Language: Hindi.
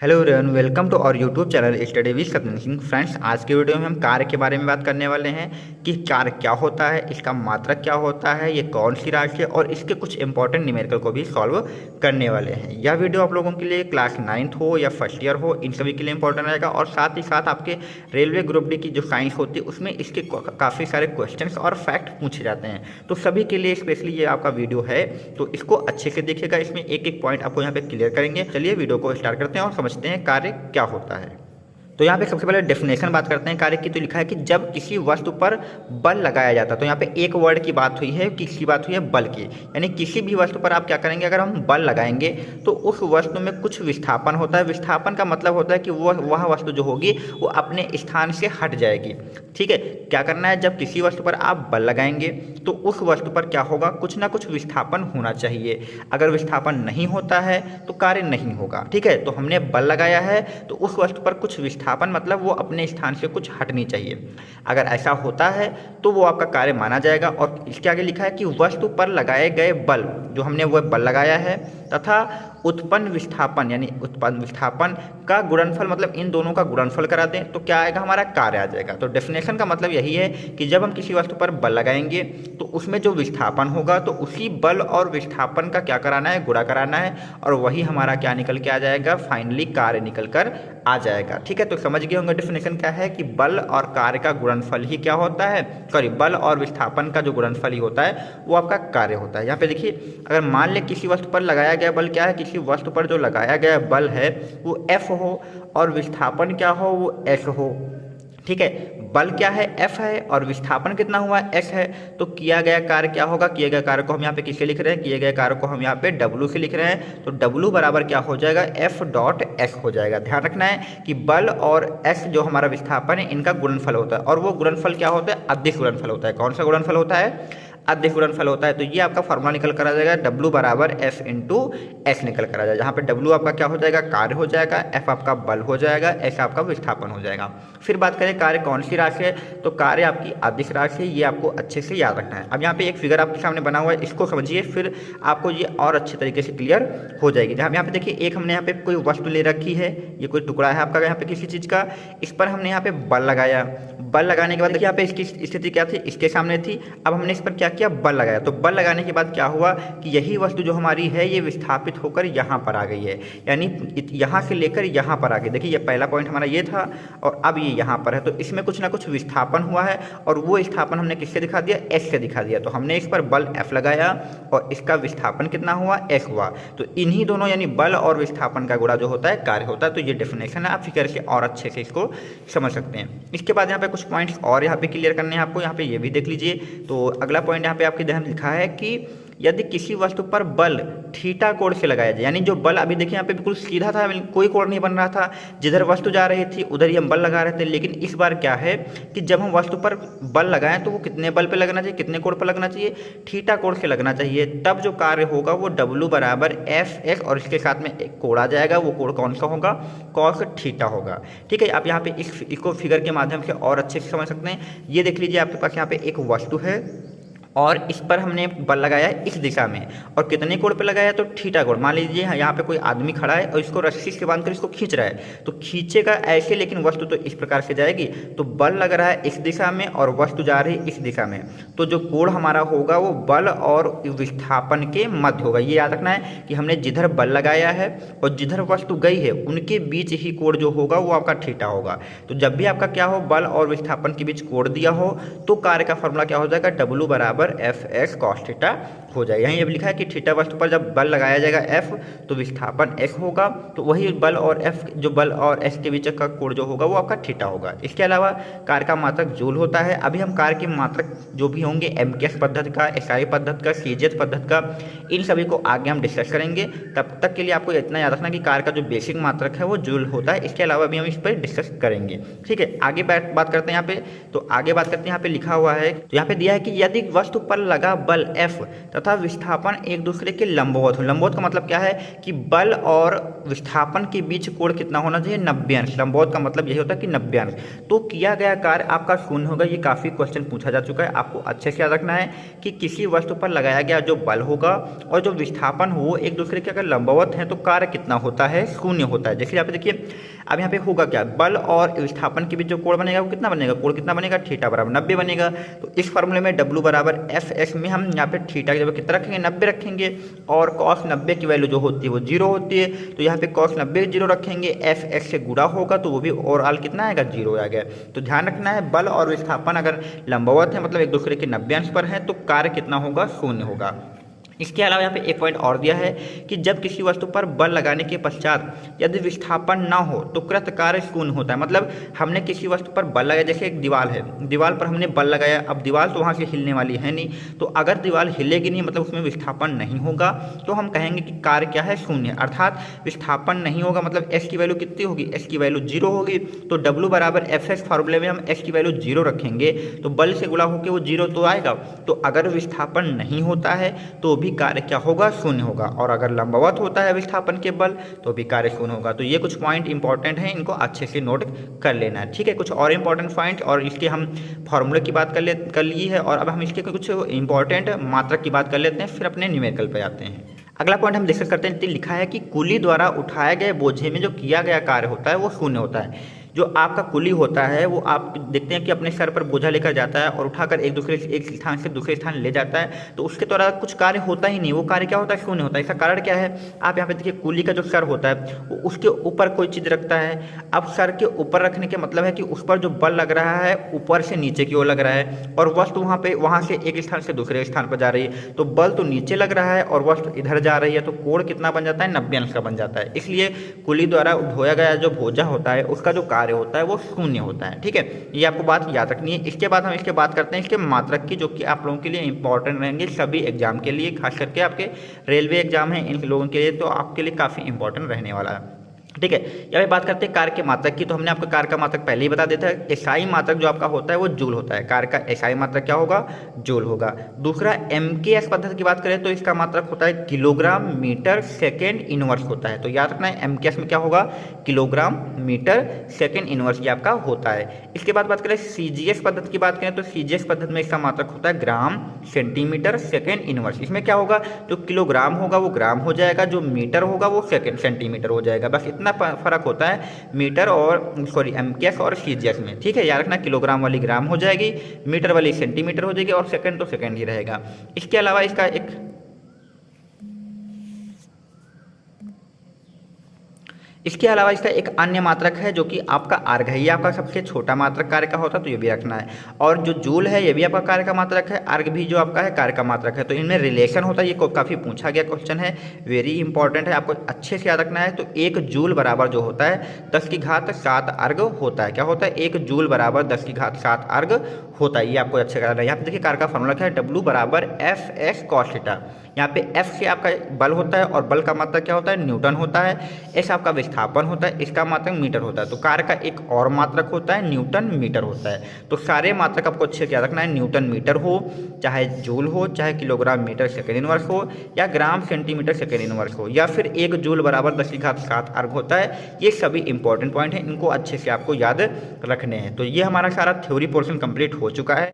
Hello everyone, welcome to our YouTube channel study with Satyendra Singh. Friends, आज के वीडियो में हम कार्य के बारे में बात करने वाले हैं कि कार्य क्या होता है, इसका मात्रक क्या होता है, ये कौन सी राशि है और इसके कुछ इंपॉर्टेंट न्यूमेरिकल को भी सॉल्व करने वाले हैं। यह वीडियो आप लोगों के लिए क्लास 9th हो या फर्स्ट ईयर हो, इन सभी के लिए इंपॉर्टेंट रहेगा। और साथ ही साथ आपके रेलवे ग्रुप डी की जो साइंस होती है उसमें इसके काफ़ी सारे क्वेश्चन और फैक्ट पूछे जाते हैं, तो सभी के लिए स्पेशली ये आपका वीडियो है, तो इसको अच्छे से देखिएगा। इसमें एक एक पॉइंट आपको यहाँ पे क्लियर करेंगे। चलिए वीडियो को स्टार्ट करते हैं और समझते हैं कार्य क्या होता है। तो यहाँ पे सबसे पहले डेफिनेशन बात करते हैं कार्य की। तो लिखा है कि जब किसी वस्तु पर बल लगाया जाता है, तो यहाँ पे एक वर्ड की बात हुई है, किसकी बात हुई है? बल की। यानी किसी भी वस्तु पर आप क्या करेंगे, अगर हम बल लगाएंगे तो उस वस्तु में कुछ विस्थापन होता है। विस्थापन का मतलब होता है कि वह वस्तु जो होगी वो अपने स्थान से हट जाएगी। ठीक है, क्या करना है, जब किसी वस्तु पर आप बल लगाएंगे तो उस वस्तु पर क्या होगा, कुछ ना कुछ विस्थापन होना चाहिए। अगर विस्थापन नहीं होता है तो कार्य नहीं होगा। ठीक है, तो हमने बल लगाया है तो उस वस्तु पर कुछ विस्थापन मतलब वो अपने स्थान से कुछ हटनी चाहिए। अगर ऐसा होता है तो वो आपका कार्य माना जाएगा। और इसके आगे लिखा है कि वस्तु पर लगाए गए बल, जो हमने वह बल लगाया है, तथा उत्पन्न विस्थापन यानी उत्पन्न विस्थापन का गुणनफल, मतलब इन दोनों का गुणनफल करा दें तो क्या आएगा, हमारा कार्य आ जाएगा। तो डेफिनेशन का मतलब यही है कि जब हम किसी वस्तु पर बल लगाएंगे तो उसमें जो विस्थापन होगा तो उसी बल और विस्थापन का क्या कराना है, गुणा कराना है, और वही हमारा क्या निकल के आ जाएगा, फाइनली कार्य निकल कर आ जाएगा। ठीक है, तो समझ गए होंगे डेफिनेशन क्या है कि बल और कार्य का गुणनफल ही क्या होता है, सॉरी, बल और विस्थापन का जो गुणनफल ही होता है वो आपका कार्य होता है। यहाँ पे देखिए, अगर मान ले किसी वस्तु पर लगाया गया बल क्या है, किसी वस्तु पर जो लगाया गया बल है वो F हो और विस्थापन क्या हो, वो S हो। ठीक है, बल क्या है, F है, और विस्थापन कितना हुआ, S है। तो किया गया कार्य क्या होगा, किए गए कार्य को हम यहाँ पे किससे लिख रहे हैं, किए गए कार्य को हम यहाँ पे W से लिख रहे हैं। तो W बराबर क्या हो जाएगा, F डॉट S हो जाएगा। ध्यान रखना है कि बल और S जो हमारा विस्थापन है इनका गुणनफल होता है, और वो गुणनफल क्या होता है, अदिश गुणनफल होता है। कौन सा गुणनफल होता है, अदिश गुणनफल होता है। तो ये आपका फॉर्मूला निकल कर आ जाएगा, W बराबर F इंटू S निकल कर आ जाएगा, जहाँ पे W आपका क्या हो जाएगा, कार्य हो जाएगा, F आपका बल हो जाएगा, S आपका विस्थापन हो जाएगा। फिर बात करें कार्य कौन सी राशि है, तो कार्य आपकी अदिश राशि है। ये आपको अच्छे से याद रखना है। अब यहाँ पे एक फिगर आपके सामने बना हुआ है, इसको समझिए, फिर आपको ये और अच्छे तरीके से क्लियर हो जाएगी। जहाँ यहाँ पे देखिए, एक हमने यहाँ पे कोई वस्तु ले रखी है, ये कोई टुकड़ा है आपका यहाँ पे किसी चीज़ का, इस पर हमने यहाँ पे बल लगाया। बल लगाने के बाद देखिए यहाँ पे इसकी स्थिति क्या थी, इसके सामने थी। अब हमने इस पर क्या किया, बल लगाया। तो बल लगाने के बाद क्या हुआ कि यही वस्तु जो हमारी है ये विस्थापित होकर यहाँ पर आ गई है, यानी यहाँ से लेकर यहाँ पर आ गई। देखिए, ये पहला पॉइंट हमारा ये था और अब ये यहाँ पर है, तो इसमें कुछ ना कुछ विस्थापन हुआ है, और वो विस्थापन हमने किससे दिखा दिया, S से दिखा दिया। तो हमने इस पर बल F लगाया और इसका विस्थापन कितना हुआ, S हुआ। तो इन्हीं दोनों यानी बल और विस्थापन का गुणा जो होता है कार्य होता है। तो ये डेफिनेशन है, आप फिगर से और अच्छे से इसको समझ सकते हैं। इसके बाद यहाँ पे कुछ पॉइंट्स और यहाँ पे क्लियर करने हैं आपको, यहाँ पे ये भी देख लीजिए। तो अगला पॉइंट यहाँ पे आपके ध्यान लिखा है कि यदि किसी वस्तु पर बल थीटा कोण से लगाया जाए, यानी जो बल अभी देखिए यहाँ पे बिल्कुल सीधा था, कोई कोण नहीं बन रहा था, जिधर वस्तु जा रही थी उधर ही हम बल लगा रहे थे। लेकिन इस बार क्या है कि जब हम वस्तु पर बल लगाएं तो वो कितने बल पे लगना चाहिए, कितने कोण पर लगना चाहिए, थीटा कोण से लगना चाहिए। तब जो कार्य होगा वो W बराबर F और इसके साथ में एक कोण आ जाएगा। वो कोण कौन सा होगा, कॉस थीटा होगा। ठीक है, आप यहाँ पे इसको फिगर के माध्यम से और अच्छे से समझ सकते हैं। ये देख लीजिए, आपके पास यहाँ पे एक वस्तु है और इस पर हमने बल लगाया इस दिशा में, और कितने कोण पे लगाया, तो थीटा कोण। मान लीजिए यहाँ पे कोई आदमी खड़ा है और इसको रस्सी से बांधकर इसको खींच रहा है, तो खींचेगा ऐसे, लेकिन वस्तु तो इस प्रकार से जाएगी। तो बल लग रहा है इस दिशा में और वस्तु जा रही है इस दिशा में, तो जो कोण हमारा होगा वो बल और विस्थापन के मध्य होगा। ये याद रखना है कि हमने जिधर बल लगाया है और जिधर वस्तु गई है उनके बीच ही कोण जो होगा वो आपका थीटा होगा। तो जब भी आपका क्या हो, बल और विस्थापन के बीच कोण दिया हो तो कार्य का फॉर्मूला क्या हो जाएगा, W बराबर F कॉस थीटा हो जाएगा। यहीं अब लिखा है कि थीटा वस्तु पर जब बल लगाया जाएगा F तो विस्थापन S होगा, तो वही बल और F, जो बल और S के बीच का कोण जो होगा वो आपका थीटा होगा। इसके अलावा कार्य का मात्रक जूल होता है। अभी हम कार्य के मात्रक जो भी होंगे MKS पद्धति का, SI पद्धति का, CGS पद्धति का, इन सभी को आगे हम डिस्कस करेंगे। तब तक के लिए आपको इतना याद रखना कि कार्य का जो बेसिक मात्रक है वो जूल होता है। इसके अलावा भी हम इस पर डिस्कस करेंगे। ठीक है, आगे बात करते हैं यहाँ पे। तो आगे बात करते हैं, यहाँ पे लिखा हुआ है, तो यहाँ पे दिया है कि यदि वस्तु वस्तु पर लगा बल F तथा विस्थापन एक दूसरे के लंबवत हो। लंबवत का मतलब क्या है कि बल और विस्थापन के बीच कोण कितना होना चाहिए, 90 अंश। लंबवत का मतलब यही होता है कि 90 अंश। तो किया गया कार्य आपका शून्य होगा। ये काफ़ी क्वेश्चन पूछा जा चुका है, आपको अच्छे से याद रखना है कि किसी वस्तु पर लगाया गया जो बल होगा और जो विस्थापन हो एक दूसरे के अगर लंबवत हैं तो कार्य कितना होता है, शून्य होता है। जैसे यहाँ पे देखिए, अब यहाँ पे होगा क्या, बल और विस्थापन के बीच जो कोण बनेगा वो कितना बनेगा, कोण कितना बनेगा, थीटा बराबर 90 बनेगा। तो इस फॉर्मूले में W बराबर Fx में हम यहाँ पे थीटा की जगह कितना रखेंगे, 90 रखेंगे, और cos 90 की वैल्यू जो होती है वो 0 होती है। तो यहाँ पे cos 90 0 रखेंगे, Fx से गुणा होगा तो वो भी ओवरऑल कितना आएगा, 0 आ गया। तो ध्यान रखना है, बल और विस्थापन अगर लंबवत है मतलब एक दूसरे के 90 अंश पर है तो कार्य कितना होगा, शून्य होगा। इसके अलावा यहाँ पे एक पॉइंट और दिया है कि जब किसी वस्तु पर बल लगाने के पश्चात यदि विस्थापन ना हो तो कृत कार्य शून्य होता है। मतलब हमने किसी वस्तु पर बल लगाया, जैसे एक दीवार है, दीवार पर हमने बल लगाया, अब दीवार तो वहाँ से हिलने वाली है नहीं, तो अगर दीवार हिलेगी नहीं मतलब उसमें विस्थापन नहीं होगा तो हम कहेंगे कि कार्य क्या है, शून्य। अर्थात विस्थापन नहीं होगा मतलब एस की वैल्यू कितनी होगी, एस की वैल्यू 0 होगी। तो W बराबर Fx फॉर्मूले में हम एस की वैल्यू 0 रखेंगे तो बल से गुणा होकर वो 0 तो आएगा। तो अगर विस्थापन नहीं होता है तो भी कार्य क्या होगा, शून्य होगा, और अगर लंबवत होता है विस्थापन के बल तो भी कार्य शून्य होगा। तो ये कुछ पॉइंट इंपॉर्टेंट हैं, इनको अच्छे से नोट कर लेना है, ठीक है। कुछ और इंपॉर्टेंट पॉइंट, और इसके हम फॉर्मूले की बात कर ली है, और अब हम इसके कुछ इंपॉर्टेंट मात्रक की बात कर लेते हैं, फिर अपने न्यूमेरिकल पे आते हैं। अगला पॉइंट हम डिस्कस करते हैं, लिखा है कि कुली द्वारा उठाए गए बोझे में जो किया गया कार्य होता है वो शून्य होता है। जो आपका कुली होता है वो आप देखते हैं कि अपने सर पर बोझा लेकर जाता है और उठाकर एक स्थान से दूसरे स्थान ले जाता है, तो उसके द्वारा कुछ कार्य होता ही नहीं, वो कार्य क्या होता है, शून्य होता है। इसका कारण क्या है, आप यहाँ पे देखिए, कुली का जो सर होता है वो उसके ऊपर कोई चीज़ रखता है। अब सर के ऊपर रखने के मतलब है कि उस पर जो बल लग रहा है ऊपर से नीचे की ओर लग रहा है, और वस्तु वहाँ से एक स्थान से दूसरे स्थान पर जा रही है, तो बल तो नीचे लग रहा है और वस्तु इधर जा रही है, तो कोण कितना बन जाता है, 90 अंश का बन जाता है। इसलिए कुली द्वारा ढोया गया जो बोझा होता है उसका जो कार्य होता है वो शून्य होता है, ठीक है। ये आपको बात याद रखनी है। इसके बाद हम इसके बात करते हैं इसके मात्रक की, जो कि आप लोगों के लिए इंपॉर्टेंट रहेंगे सभी एग्जाम के लिए, खास करके आपके रेलवे एग्जाम है इन लोगों के लिए, तो आपके लिए काफ़ी इंपॉर्टेंट रहने वाला है, ठीक है। यहाँ पे बात करते हैं कार्य के मात्रक की, तो हमने आपको कार्य का मात्रक पहले ही बता देता है। एसआई मात्रक जो आपका होता है वो जूल होता है, कार्य का एसआई मात्रक क्या होगा, जूल होगा। दूसरा एमकेएस पद्धति की बात करें तो इसका मात्रक होता है किलोग्राम मीटर सेकेंड इनवर्स होता है। तो याद रखना है एमकेएस में क्या होगा, किलोग्राम मीटर सेकेंड इनवर्स ये आपका होता है। इसके बाद बात करें सीजीएस पद्धति की बात करें तो सीजीएस पद्धति में इसका मात्रक होता है ग्राम सेंटीमीटर सेकेंड इनवर्स। इसमें क्या होगा, जो किलोग्राम होगा वो ग्राम हो जाएगा, जो मीटर होगा वो सेंटीमीटर हो जाएगा। बस इतना फर्क होता है मीटर और एमकेएस और सीजीएस में, ठीक है। याद रखना, किलोग्राम वाली ग्राम हो जाएगी, मीटर वाली सेंटीमीटर हो जाएगी, और सेकंड तो सेकंड ही रहेगा। इसके अलावा इसका एक अन्य मात्रक है जो कि आपका अर्घ है, ये आपका सबसे छोटा मात्रक कार्य का होता है, तो ये भी रखना है। और जो जूल है ये भी आपका कार्य का मात्रक है, अर्घ भी जो आपका है कार्य का मात्रक है। तो इनमें रिलेशन होता है, ये काफ़ी पूछा गया क्वेश्चन है, वेरी इंपॉर्टेंट है, आपको अच्छे से याद रखना है। तो 1 जूल बराबर जो होता है 10 की घात 7 अर्घ होता है। क्या होता है, 1 जूल बराबर 10 की घात 7 अर्घ होता है, ये आपको अच्छे करना है। यहाँ पे देखिए कार्य का फॉर्मूला क्या है, W बराबर Fx cos थीटा। यहाँ पे F से आपका बल होता है और बल का मात्रक क्या होता है, न्यूटन होता है। S आपका विस्थापन होता है, इसका मात्रक मीटर होता है। तो कार्य का एक और मात्रक होता है न्यूटन मीटर होता है। तो सारे मात्रक आपको अच्छे से याद रखना है, न्यूटन मीटर हो, चाहे जूल हो, चाहे किलोग्राम मीटर सेकेंड इनवर्स हो, या ग्राम सेंटीमीटर सेकेंड इनवर्स हो, या फिर 1 जूल बराबर 10 की घात 7 अर्घ होता है। ये सभी इंपॉर्टेंट पॉइंट हैं, इनको अच्छे से आपको याद रखने हैं। तो ये हमारा सारा थ्योरी पोर्शन कंप्लीट हो चुका है।